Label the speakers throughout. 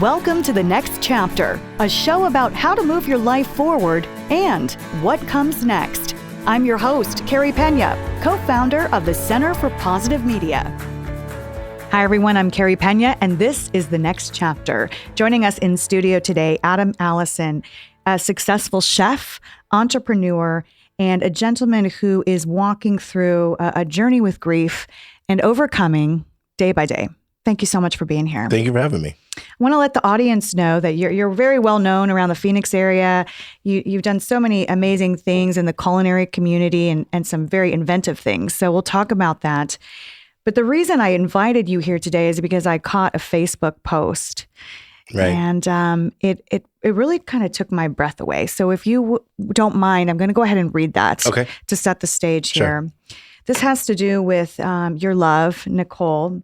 Speaker 1: Welcome to The Next Chapter, a show about how to move your life forward and what comes next. I'm your host, Carrie Pena, co-founder of the Center for Positive Media. Hi, everyone. I'm Carrie Pena, and this is The Next Chapter. Joining us in studio today, Allison, a successful chef, entrepreneur, and a gentleman who is walking through a journey with grief and overcoming day by day. Thank you so much for being here.
Speaker 2: Thank you for having me.
Speaker 1: I want to let the audience know that you're very well known around the Phoenix area. You've done so many amazing things in the culinary community and some very inventive things. So we'll talk about that. But the reason I invited you here today is because I caught a Facebook post. Right. And it really kind of took my breath away. So if you don't mind, I'm going to go ahead and read that to set the stage here. Sure. This has to do with your love, Nicole.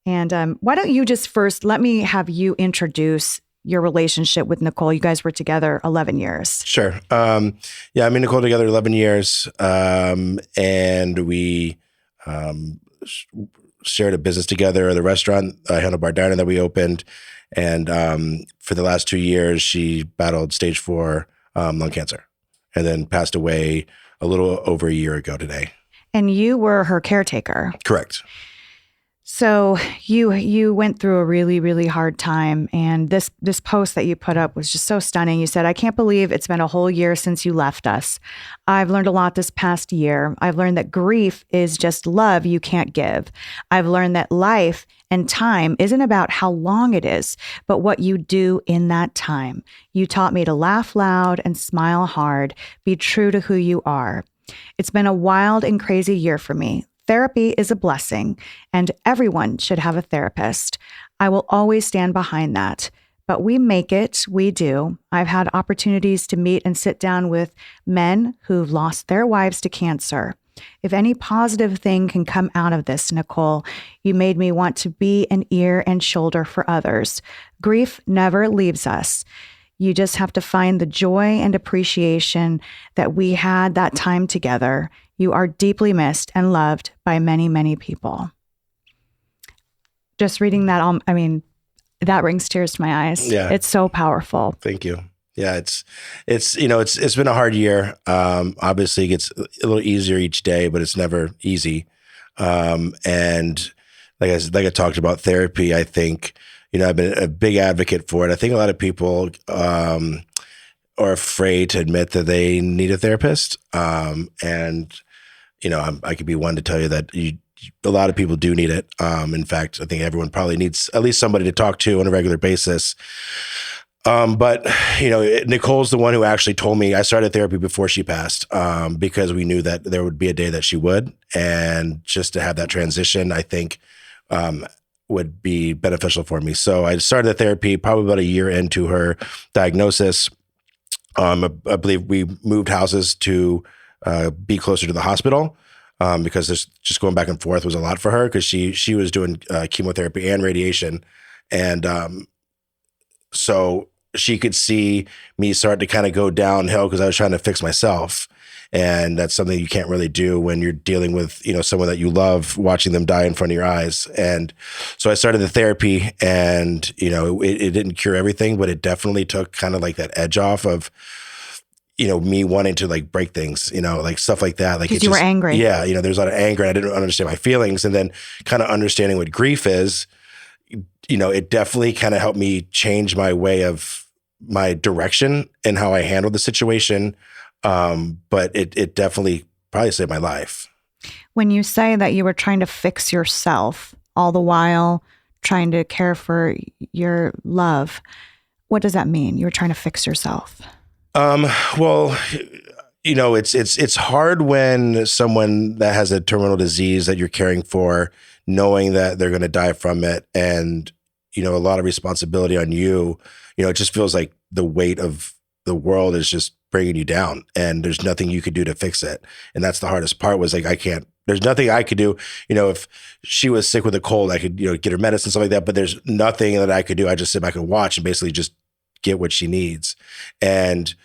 Speaker 1: And why don't you just first let me have you introduce your relationship with Nicole. You guys were together 11 years. Sure.
Speaker 2: Yeah, me and Nicole together 11 years. And we shared a business together, the restaurant, Handlebar Diner that we opened. And for the last 2 years, she battled stage 4 lung cancer and then passed away a little over a year ago today.
Speaker 1: And you were her caretaker.
Speaker 2: Correct.
Speaker 1: So you went through a really, really hard time. And this post that you put up was just so stunning. You said, "I can't believe it's been a whole year since you left us. I've learned a lot this past year. I've learned that grief is just love you can't give. I've learned that life and time isn't about how long it is, but what you do in that time. You taught me to laugh loud and smile hard, be true to who you are. It's been a wild and crazy year for me. Therapy is a blessing, and everyone should have a therapist. I will always stand behind that. But we make it, we do. I've had opportunities to meet and sit down with men who've lost their wives to cancer. If any positive thing can come out of this, Nicole, you made me want to be an ear and shoulder for others. Grief never leaves us. You just have to find the joy and appreciation that we had that time together. You are deeply missed and loved by many, many people." Just reading that, that brings tears to my eyes. Yeah. It's so powerful.
Speaker 2: Thank you. Yeah, it's been a hard year. Obviously, it gets a little easier each day, but it's never easy. And like I talked about therapy, I think, I've been a big advocate for it. I think a lot of people are afraid to admit that they need a therapist. And, I could be one to tell you that a lot of people do need it. In fact, I think everyone probably needs at least somebody to talk to on a regular basis. But Nicole's the one who actually told me. I started therapy before she passed because we knew that there would be a day that she would. And just to have that transition, I think, would be beneficial for me. So I started the therapy probably about a year into her diagnosis. I believe we moved houses to be closer to the hospital because this just going back and forth was a lot for her because she was doing chemotherapy and radiation. And so she could see me start to kind of go downhill because I was trying to fix myself. And that's something you can't really do when you're dealing with, someone that you love, watching them die in front of your eyes. And so I started the therapy and, it didn't cure everything, but it definitely took kind of like that edge off of, me wanting to like break things, like stuff like that. Like
Speaker 1: you were angry.
Speaker 2: Yeah. There's a lot of anger and I didn't understand my feelings. And then kind of understanding what grief is, it definitely kind of helped me change my way of my direction and how I handled the situation. But it definitely probably saved my life.
Speaker 1: When you say that you were trying to fix yourself all the while trying to care for your love, what does that mean? You were trying to fix yourself?
Speaker 2: Well, it's hard when someone that has a terminal disease that you're caring for, knowing that they're going to die from it and, a lot of responsibility on you, it just feels like the weight of the world is just bringing you down and there's nothing you could do to fix it. And that's the hardest part was like, there's nothing I could do. If she was sick with a cold, I could, get her medicine, stuff like that, but there's nothing that I could do. I just sit back and watch and basically just get what she needs. And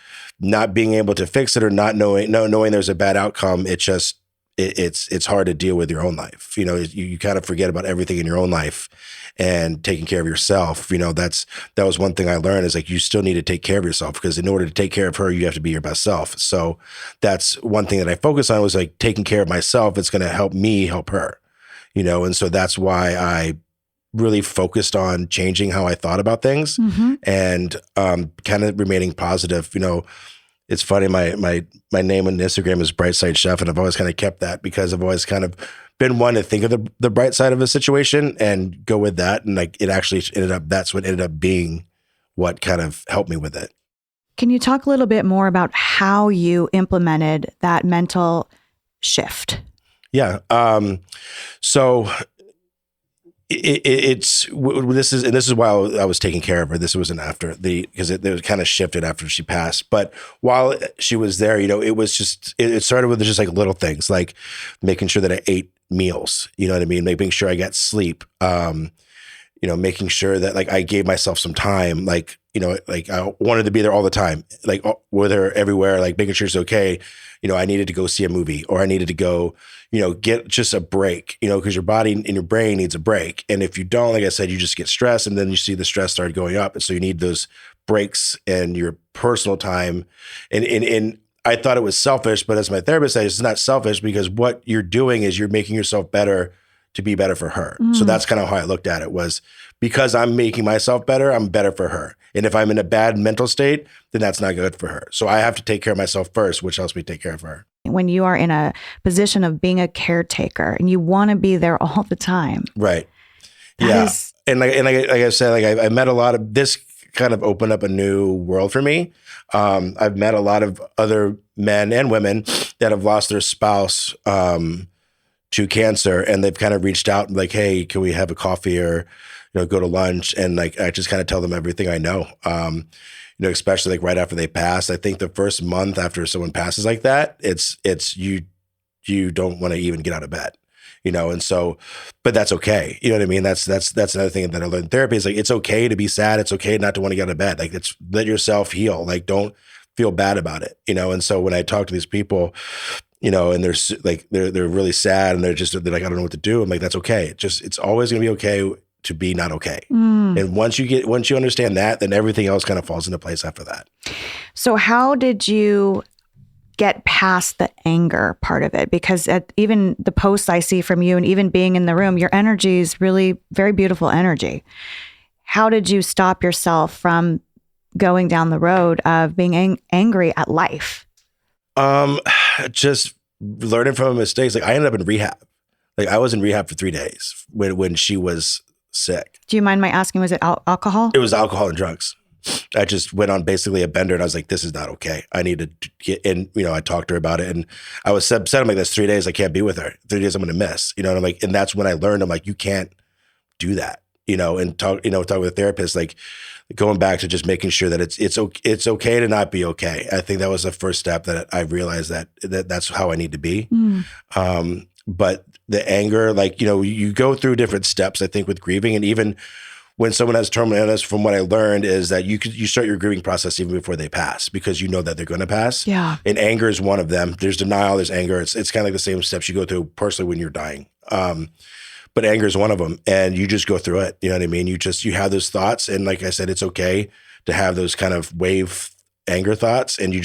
Speaker 2: not being able to fix it or not knowing there's a bad outcome, it it's hard to deal with your own life. You kind of forget about everything in your own life and taking care of yourself. That was one thing I learned is like, you still need to take care of yourself, because in order to take care of her, you have to be your best self. So that's one thing that I focus on, was like taking care of myself. It's going to help me help her, and so that's why I really focused on changing how I thought about things and kind of remaining positive. It's funny, my name on Instagram is Brightside Chef, and I've always kind of kept that because I've always kind of been one to think of the bright side of a situation and go with that. And like, that's what ended up being what kind of helped me with it.
Speaker 1: Can you talk a little bit more about how you implemented that mental shift?
Speaker 2: Yeah. So this is why I was taking care of her. This wasn't after because it was kind of shifted after she passed. But while she was there, it was just, it started with just like little things, like making sure that I ate meals, you know what I mean? Making sure I got sleep, making sure that like I gave myself some time, like I wanted to be there all the time, like with her everywhere, like making sure it's okay. I needed to go see a movie, or I needed to go, get just a break, because your body and your brain needs a break. And if you don't, like I said, you just get stressed, and then you see the stress start going up. And so you need those breaks and your personal time. And I thought it was selfish, but as my therapist said, it's not selfish, because what you're doing is you're making yourself better to be better for her. So that's kind of how I looked at it, was because I'm making myself better, I'm better for her. And if I'm in a bad mental state, then that's not good for her. So I have to take care of myself first, which helps me take care of her.
Speaker 1: When you are in a position of being a caretaker and you want to be there all the time.
Speaker 2: Right. Yeah. And like I said, like I met a lot of, this kind of opened up a new world for me. I've met a lot of other men and women that have lost their spouse to cancer, and they've kind of reached out and like, hey, can we have a coffee or, go to lunch? And like, I just kind of tell them everything I know, especially like right after they pass. I think the first month after someone passes like that, it's you don't want to even get out of bed, and so, but that's okay. You know what I mean? That's another thing that I learned in therapy is like, it's okay to be sad. It's okay not to want to get out of bed. Like, let yourself heal. Like, don't feel bad about it, and so when I talk to these people, and they're really sad and they're like, I don't know what to do. I'm like, that's okay. It's always going to be okay to be not okay. And once you understand that, then everything else kind of falls into place after that.
Speaker 1: So how did you get past the anger part of it? Because even the posts I see from you and even being in the room, your energy is really very beautiful energy. How did you stop yourself from going down the road of being angry at life?
Speaker 2: Just learning from mistakes. Like, I ended up in rehab. Like, I was in rehab for 3 days when she was sick.
Speaker 1: Do you mind my asking, was it alcohol?
Speaker 2: It was alcohol and drugs. I just went on basically a bender, and I was like, this is not okay. I need to get in, I talked to her about it, and I was upset. I'm like, that's 3 days. I can't be with her. 3 days I'm going to miss, and I'm like, and that's when I learned, I'm like, you can't do that, and talk with a therapist, like going back to just making sure that it's okay to not be okay. I think that was the first step that I realized that's how I need to be. But the anger, like, you go through different steps, I think, with grieving. And even when someone has terminal illness, from what I learned is that you start your grieving process even before they pass, because you know that they're going to pass. Yeah. And anger is one of them. There's denial, there's anger. It's kind of like the same steps you go through personally when you're dying. But anger is one of them, and you just go through it. You know what I mean? You have those thoughts, and like I said, it's okay to have those kind of wave anger thoughts, and you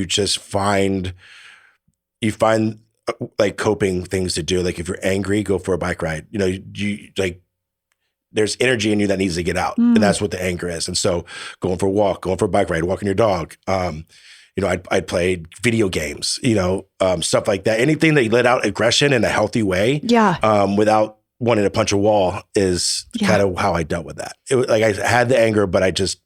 Speaker 2: just find like coping things to do. Like, if you're angry, go for a bike ride. You like, there's energy in you that needs to get out, and that's what the anger is. And so, going for a walk, going for a bike ride, walking your dog. I'd play video games, stuff like that. Anything that let out aggression in a healthy way, without wanting to punch a wall, is kind of how I dealt with that. It was like, I had the anger, but I just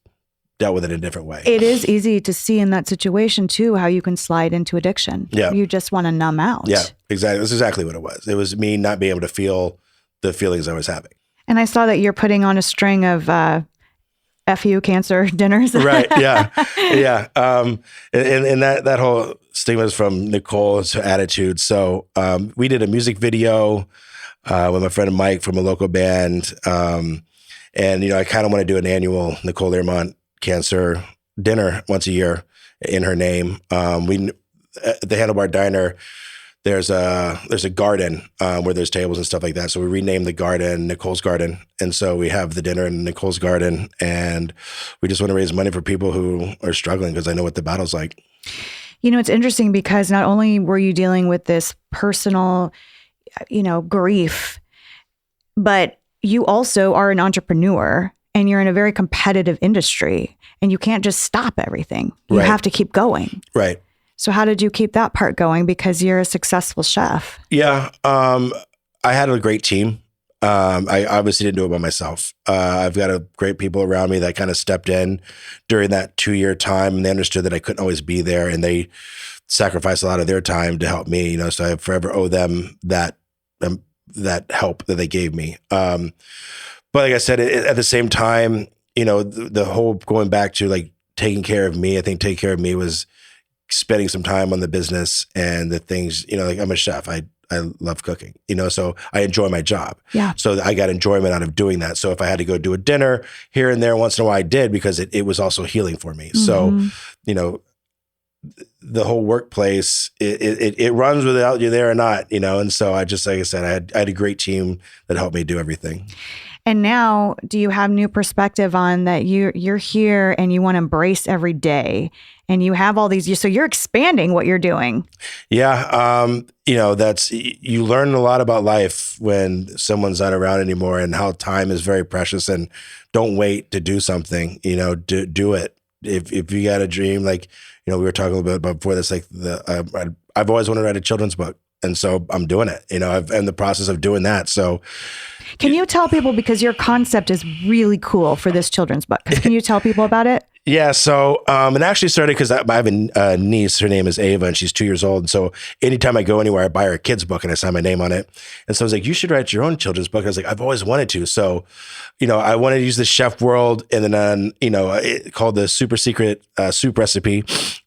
Speaker 2: dealt with it in a different way.
Speaker 1: It is easy to see in that situation too, how you can slide into addiction. Yeah. You just want to numb out.
Speaker 2: Yeah, exactly. That's exactly what it was. It was me not being able to feel the feelings I was having. And
Speaker 1: I saw that you're putting on a string of FU cancer dinners.
Speaker 2: Right. Yeah. Yeah. And that whole stigma is from Nicole's attitude. So we did a music video with my friend Mike from a local band. And, I kind of want to do an annual Nicole Learmont cancer dinner once a year in her name. The Handlebar Diner, there's a garden where there's tables and stuff like that. So we renamed the garden Nicole's Garden. And so we have the dinner in Nicole's Garden, and we just want to raise money for people who are struggling, because I know what the battle's like.
Speaker 1: You know, it's interesting because not only were you dealing with this personal, grief, but you also are an entrepreneur and you're in a very competitive industry, and you can't just stop everything. You
Speaker 2: Right.
Speaker 1: have to keep going.
Speaker 2: Right.
Speaker 1: So how did you keep that part going? Because you're a successful chef.
Speaker 2: Yeah. I had a great team. I obviously didn't do it by myself. I've got great people around me that kind of stepped in during that 2-year time, and they understood that I couldn't always be there, and they sacrificed a lot of their time to help me, so I forever owe them that help that they gave me. But like I said, at the same time, the whole going back to like taking care of me, I think taking care of me was spending some time on the business and the things, like I'm a chef. I love cooking, so I enjoy my job.
Speaker 1: Yeah.
Speaker 2: So I got enjoyment out of doing that. So if I had to go do a dinner here and there once in a while, I did, because it was also healing for me.
Speaker 1: Mm-hmm.
Speaker 2: So, the whole workplace, it runs without you there or not, and so I just, like I said, I had a great team that helped me do everything.
Speaker 1: And now, do you have new perspective on that? You're here and you want to embrace every day, and you have all these. So you're expanding what you're doing.
Speaker 2: Yeah, that's, you learn a lot about life when someone's not around anymore, and how time is very precious. And don't wait to do something. Do it. If you got a dream, like we were talking a little bit about before this, like I've always wanted to write a children's book, and so I'm doing it. I'm in the process of doing that. So.
Speaker 1: Can you tell people, because your concept is really cool for this children's book? Can you tell people about it?
Speaker 2: Yeah. So, it actually started because I have a niece. Her name is Ava, and she's 2 years old. And so anytime I go anywhere, I buy her a kid's book and I sign my name on it. And so I was like, you should write your own children's book. I was like, I've always wanted to. So, I wanted to use the chef world, and then, it called the Super Secret Soup Recipe.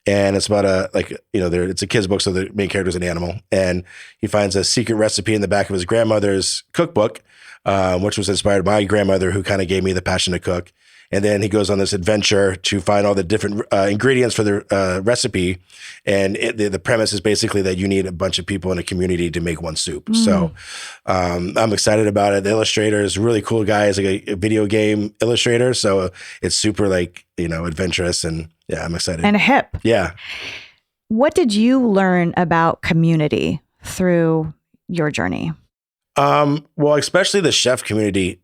Speaker 2: And it's about it's a kid's book. So the main character is an animal, and he finds a secret recipe in the back of his grandmother's cookbook, which was inspired by my grandmother, who kind of gave me the passion to cook. And then he goes on this adventure to find all the different ingredients for the recipe. And the premise is basically that you need a bunch of people in a community to make one soup. Mm. So I'm excited about it. The illustrator is a really cool guy. He's like a video game illustrator. So it's super adventurous. And yeah, I'm excited.
Speaker 1: And hip.
Speaker 2: Yeah.
Speaker 1: What did you learn about community through your journey?
Speaker 2: Well, especially the chef community.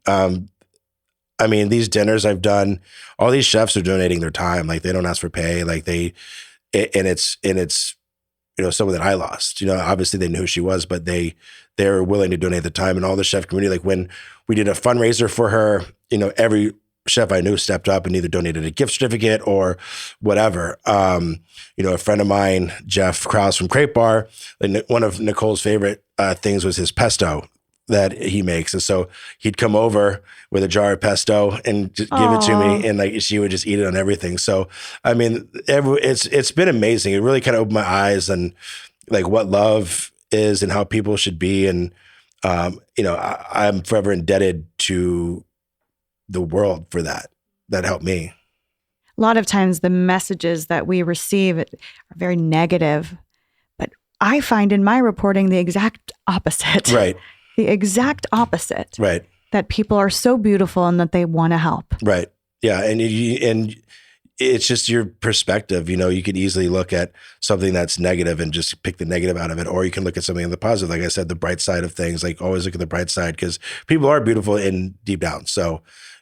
Speaker 2: These dinners I've done, all these chefs are donating their time. Like, they don't ask for pay. Like, it's someone that I lost, obviously they knew who she was, but they're willing to donate the time. And all the chef community, like when we did a fundraiser for her, every chef I knew stepped up and either donated a gift certificate or whatever. A friend of mine, Jeff Krause from Crepe Bar, one of Nicole's favorite things was his pesto that he makes. And so he'd come over with a jar of pesto and just give it to me, and she would just eat it on everything. So, it's been amazing. It really kind of opened my eyes and what love is and how people should be. And, I'm forever indebted to the world for that. That helped me.
Speaker 1: A lot of times the messages that we receive are very negative, but I find in my reporting the exact opposite.
Speaker 2: Right.
Speaker 1: The exact opposite.
Speaker 2: Right.
Speaker 1: That people are so beautiful and that they want to help.
Speaker 2: Right. Yeah. And it's just your perspective. You could easily look at something that's negative and just pick the negative out of it. Or you can look at something in the positive. Like I said, the bright side of things, always look at the bright side, because people are beautiful in deep down. So,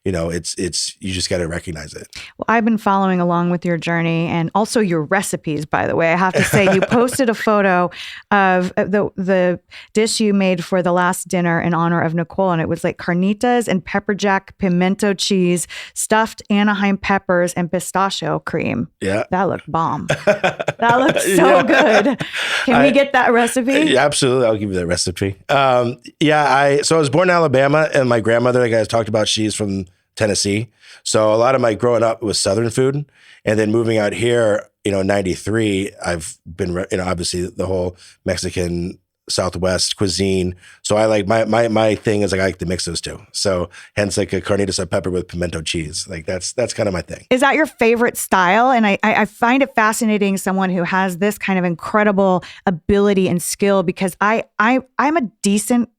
Speaker 2: it's you just got to recognize it.
Speaker 1: Well, I've been following along with your journey and also your recipes, by the way. I have to say, you posted a photo of the dish you made for the last dinner in honor of Nicole. And it was like carnitas and pepper jack pimento cheese, stuffed Anaheim peppers, and pistachio cream.
Speaker 2: Yeah.
Speaker 1: That looked bomb. That looked so good. Can we get that recipe?
Speaker 2: Yeah, absolutely. I'll give you that recipe. So I was born in Alabama, and my grandmother, like I talked about, she's from Tennessee. So a lot of my growing up was Southern food. And then moving out here, in 93, I've been, obviously the whole Mexican Southwest cuisine. So I like my thing is like I like to mix those two. So hence like a carnitas of pepper with pimento cheese. Like that's kind of my thing.
Speaker 1: Is that your favorite style? And I find it fascinating, someone who has this kind of incredible ability and skill, because I'm a decent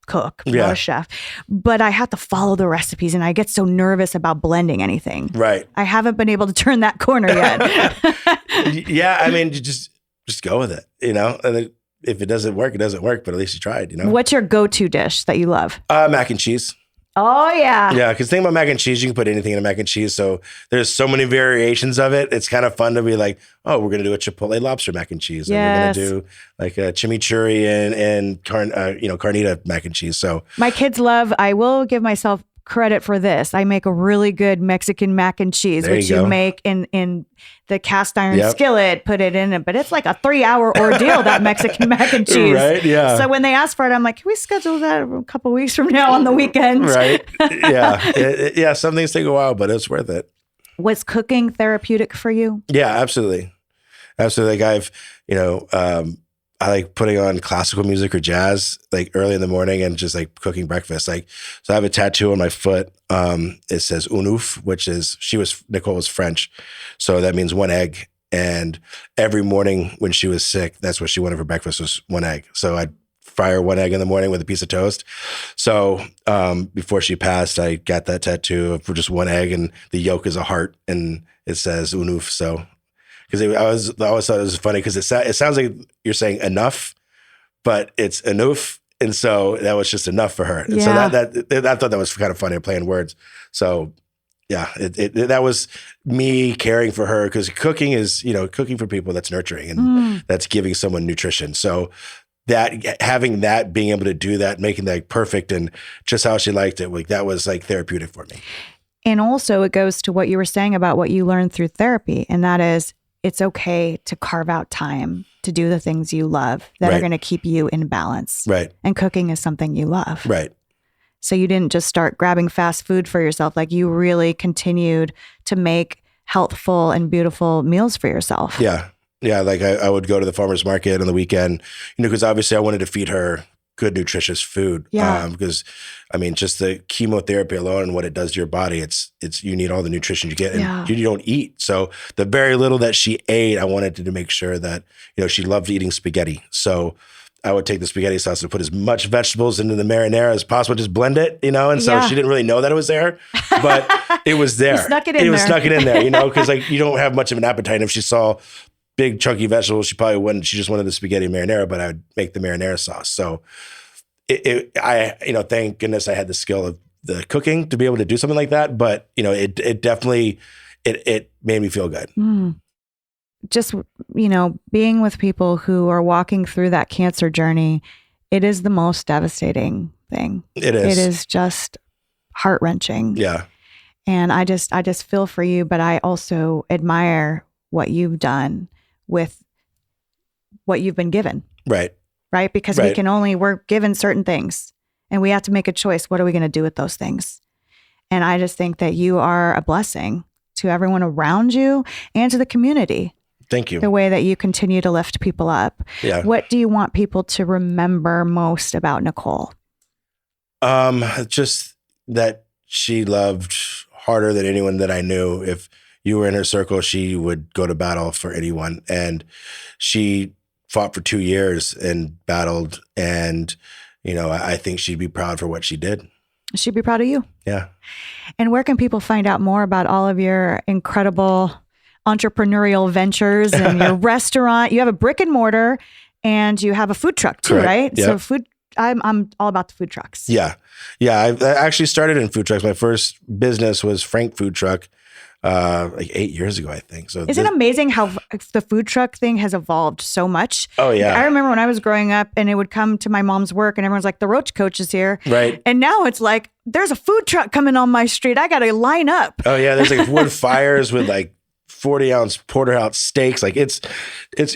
Speaker 1: cook, not a chef, but I have to follow the recipes and I get so nervous about blending anything.
Speaker 2: Right.
Speaker 1: I haven't been able to turn that corner yet.
Speaker 2: Yeah. I mean, you just go with it, you know, and then if it doesn't work, it doesn't work, but at least you tried, you know?
Speaker 1: What's your go-to dish that you love?
Speaker 2: Mac and cheese.
Speaker 1: Oh, yeah.
Speaker 2: Yeah, because the thing about mac and cheese, you can put anything in a mac and cheese. So there's so many variations of it. It's kind of fun to be like, oh, we're going to do a Chipotle lobster mac and cheese.
Speaker 1: Yes.
Speaker 2: And we're going to do like a chimichurri and carnita mac and cheese. So
Speaker 1: my kids love, I will give myself credit for this. I make a really good Mexican mac and cheese, which you make in the cast iron skillet, put it in it. But it's like a 3-hour ordeal, that Mexican mac and cheese.
Speaker 2: Right, yeah.
Speaker 1: So when they ask for it, I'm like, can we schedule that a couple of weeks from now on the weekend?
Speaker 2: Right. Yeah. Some things take a while, but it's worth it.
Speaker 1: Was cooking therapeutic for you?
Speaker 2: Yeah, absolutely. Absolutely. Like I've, I like putting on classical music or jazz like early in the morning and just like cooking breakfast. Like, so I have a tattoo on my foot. It says Unuf, which is, Nicole was French. So that means one egg. And every morning when she was sick, that's what she wanted for breakfast was one egg. So I'd fry her one egg in the morning with a piece of toast. So before she passed, I got that tattoo for just one egg and the yolk is a heart and it says Unuf. So because I always thought it was funny because it sounds like you're saying enough, but it's enough, and so that was just enough for her. And so that I thought that was kind of funny playing words. So yeah, that was me caring for her because cooking is cooking for people, that's nurturing and that's giving someone nutrition. So that having that, being able to do that, making that perfect and just how she liked it, like that was like therapeutic for me.
Speaker 1: And also it goes to what you were saying about what you learned through therapy, and that is, it's okay to carve out time to do the things you love that are going to keep you in balance.
Speaker 2: Right.
Speaker 1: And cooking is something you love.
Speaker 2: Right.
Speaker 1: So you didn't just start grabbing fast food for yourself. Like you really continued to make healthful and beautiful meals for yourself.
Speaker 2: Yeah. Yeah. Like I would go to the farmer's market on the weekend, because obviously I wanted to feed her good, nutritious food.
Speaker 1: Yeah.
Speaker 2: Because I mean, just the chemotherapy alone and what it does to your body, it's you need all the nutrition you get and you don't eat. So the very little that she ate, I wanted to make sure that, she loved eating spaghetti. So I would take the spaghetti sauce and put as much vegetables into the marinara as possible, just blend it, and so she didn't really know that it was there, but it was there.
Speaker 1: Snuck it in there.
Speaker 2: Snuck it in there, because like you don't have much of an appetite. If she saw big chunky vegetables, she probably wouldn't. She just wanted the spaghetti marinara, but I would make the marinara sauce. So thank goodness I had the skill of the cooking to be able to do something like that. But, it definitely, it made me feel good.
Speaker 1: Just, being with people who are walking through that cancer journey, it is the most devastating thing.
Speaker 2: It is.
Speaker 1: It is just heart-wrenching.
Speaker 2: Yeah.
Speaker 1: And I just feel for you, but I also admire what you've done with what you've been given.
Speaker 2: Right.
Speaker 1: Right? Because we're given certain things and we have to make a choice. What are we going to do with those things? And I just think that you are a blessing to everyone around you and to the community.
Speaker 2: Thank you.
Speaker 1: The way that you continue to lift people up.
Speaker 2: Yeah.
Speaker 1: What do you want people to remember most about Nicole?
Speaker 2: Just that she loved harder than anyone that I knew. If you were in her circle, she would go to battle for anyone. And she fought for 2 years and battled. And, I think she'd be proud for what she did.
Speaker 1: She'd be proud of you.
Speaker 2: Yeah.
Speaker 1: And where can people find out more about all of your incredible entrepreneurial ventures and your restaurant? You have a brick and mortar and you have a food truck too,
Speaker 2: Correct.
Speaker 1: right?
Speaker 2: Yep.
Speaker 1: So I'm all about the food trucks.
Speaker 2: Yeah. Yeah. I actually started in food trucks. My first business was Frank Food Truck, like 8 years ago, I think. So
Speaker 1: isn't it amazing how the food truck thing has evolved so much?
Speaker 2: Oh yeah.
Speaker 1: I remember when I was growing up and it would come to my mom's work and everyone's like, the Roach Coach is here.
Speaker 2: Right.
Speaker 1: And now it's like, there's a food truck coming on my street. I got to line up.
Speaker 2: Oh yeah. There's like wood fires with like 40-ounce porterhouse steaks. Like it's,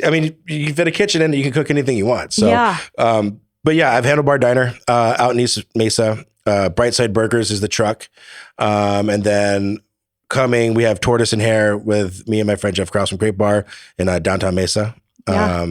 Speaker 2: I mean, you fit a kitchen in it, you can cook anything you want. So, but yeah, I've Handlebar Diner, out in East Mesa. Brightside Burgers is the truck. And then we have Tortoise and Hare with me and my friend Jeff Krause from Great Bar in downtown Mesa.
Speaker 1: Yeah.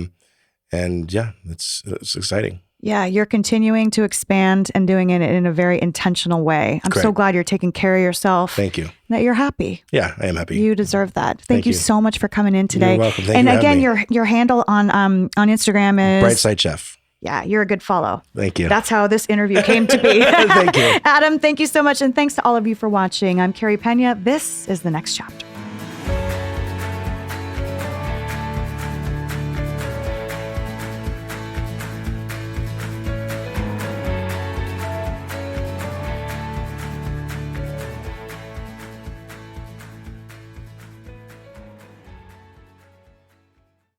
Speaker 2: And yeah, it's exciting.
Speaker 1: Yeah, you're continuing to expand and doing it in a very intentional way. I'm so glad you're taking care of yourself.
Speaker 2: Thank you.
Speaker 1: That you're happy.
Speaker 2: Yeah, I am happy.
Speaker 1: You deserve that. Thank you so much for coming in today.
Speaker 2: You're welcome. Thank
Speaker 1: and
Speaker 2: you for
Speaker 1: again,
Speaker 2: having me.
Speaker 1: your handle on Instagram is
Speaker 2: Brightside Chef.
Speaker 1: Yeah, you're a good follow.
Speaker 2: Thank you.
Speaker 1: That's how this interview came to be.
Speaker 2: Thank you.
Speaker 1: Adam, thank you so much. And thanks to all of you for watching. I'm Carrie Pena. This is The Next Chapter.